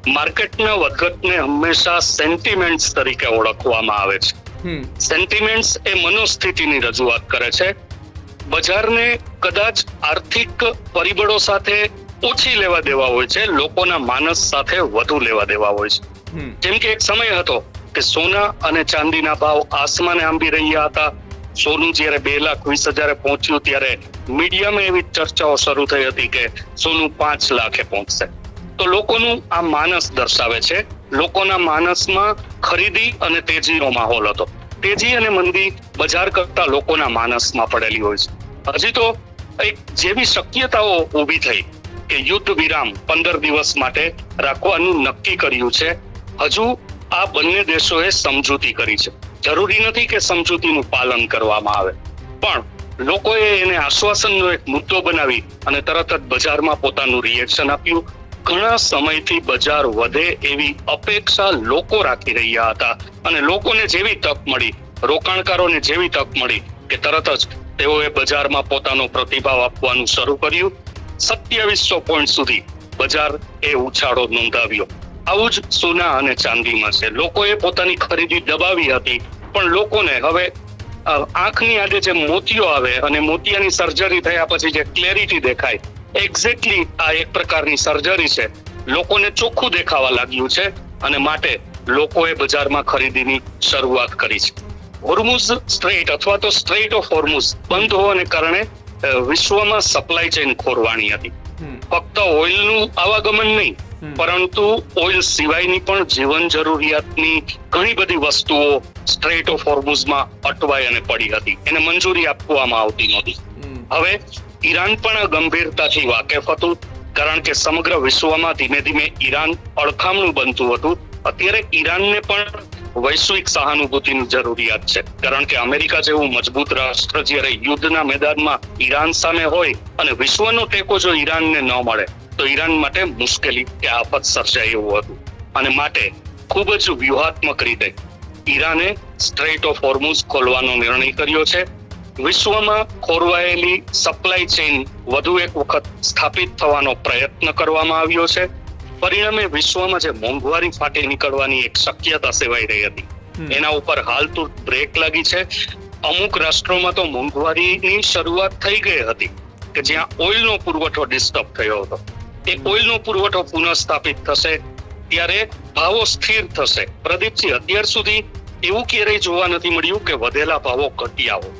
માર્કેટના વધઘટને હંમેશા સેન્ટિમેન્ટ્સ તરીકે ઓળખવામાં આવે છે. સેન્ટિમેન્ટ્સ એ મનોસ્થિતિની રજૂઆત કરે છે. બજારને કદાચ આર્થિક પરિબળો સાથે ઓછી લેવા દેવા હોય છે, લોકોના માનસ સાથે વધુ લેવા દેવા હોય છે. જેમ કે એક સમય હતો કે સોના અને ચાંદીના ભાવ આસમાને આંબી રહ્યા હતા. સોનું જ્યારે 2,20,000 પહોંચ્યું ત્યારે મીડિયામાં એવી ચર્ચાઓ શરૂ થઈ હતી કે સોનું 5 લાખે પહોંચશે. તો લોકોનું આ માનસ દર્શાવે છે. લોકોના માનસમાં ખરીદી અને તેજીનો માહોલ હતો. તેજી અને મંદી બજાર કરતા લોકોના માનસમાં પડેલી હોય છે. હજી તો એક જેવી શક્યતાઓ ઊભી થઈ કે યુદ્ધ વિરામ 15 દિવસ માટે રાખવાનું નક્કી કર્યું છે, હજુ આ બંને દેશોએ સમજૂતી કરી છે. જરૂરી નથી કે સમજૂતીનું પાલન કરવામાં આવે, પણ લોકોએ એને આશ્વાસનનો એક મુદ્દો બનાવી અને તરત જ બજારમાં પોતાનું રિએક્શન આપ્યું. ઘણા સમયથી બજાર વધે એવી અપેક્ષા લોકો રાખી રહ્યા હતા અને લોકોને જેવી તક મળી, રોકાણકારોને જેવી તક મળી કે તરત જ તેઓએ બજારમાં પોતાનો પ્રતિભાવ આપવાનું શરૂ કર્યું. 2700 પોઈન્ટ સુધી બજાર એ ઉછાળો નોંધાવ્યો. આવું જ સોના અને ચાંદીમાં છે. લોકોએ પોતાની ખરીદી દબાવી હતી, પણ લોકોને હવે આંખની આગે જે મોતિયો આવે અને મોતિયાની સર્જરી થયા પછી જે ક્લેરિટી દેખાય, એક્ઝેક્ટલી આ એક પ્રકારની સર્જરી છે. લોકોને ચોખ્ખું દેખાવા લાગ્યું છે અને માટે લોકોએ બજારમાં ખરીદીની શરૂઆત કરી છે. હોર્મુઝ સ્ટ્રેટ અથવા તો સ્ટ્રેટ ઓફ હોર્મુઝ બંધ હોવાને કારણે વિશ્વમાં સપ્લાય ચેઇન ખોરવાણી હતી. ફક્ત ઓઇલનું આવાગમન નહીં, પરંતુ ઓઇલ સિવાયની પણ જીવન જરૂરિયાતની ઘણી બધી વસ્તુઓ સ્ટ્રેટ ઓફ હોર્મુઝમાં અટવાઈ અને પડી હતી. એને મંજૂરી આપવામાં આવતી નહોતી. હવે ઈરાન પણ ગંભીરતાથી વાકેફ હતું, કારણ કે સમગ્ર વિશ્વમાં ધીમે ધીમે ઈરાન અડખામણું બનતું હતું. અત્યારે ઈરાનને પણ વૈશ્વિક સહાનુભૂતિની જરૂરિયાત છે, કારણ કે અમેરિકા જેવું મજબૂત રાષ્ટ્ર જ્યારે યુદ્ધના મેદાનમાં ઈરાન સામે હોય અને વિશ્વનો ટેકો જો ઈરાનને ન મળે તો ઈરાન માટે મુશ્કેલી કે આફત સર્જાય એવું હતું. અને માટે ખૂબ જ વ્યૂહાત્મક રીતે ઈરાને સ્ટ્રેટ ઓફ હોર્મુઝ ખોલવાનો નિર્ણય કર્યો છે. વિશ્વમાં ખોરવાયેલી સપ્લાય ચેઇન વધુ એક વખત સ્થાપિત થવાનો પ્રયત્ન કરવામાં આવ્યો છે. પરિણામે વિશ્વમાં જે મોંઘવારી ફાટી નીકળવાની એક શક્યતા સેવાઈ રહી હતી, એના ઉપર હાલ તો બ્રેક લાગી છે. અમુક રાષ્ટ્રોમાં તો મોંઘવારીની શરૂઆત થઈ ગઈ હતી કે જ્યાં ઓઇલનો પુરવઠો ડિસ્ટર્બ થયો હતો. એ ઓઇલનો પુરવઠો પુનઃસ્થાપિત થશે ત્યારે ભાવો સ્થિર થશે. પ્રદીપજી, અત્યાર સુધી એવું ક્યારેય જોવા નથી મળ્યું કે વધેલા ભાવો ઘટ્યા હોય.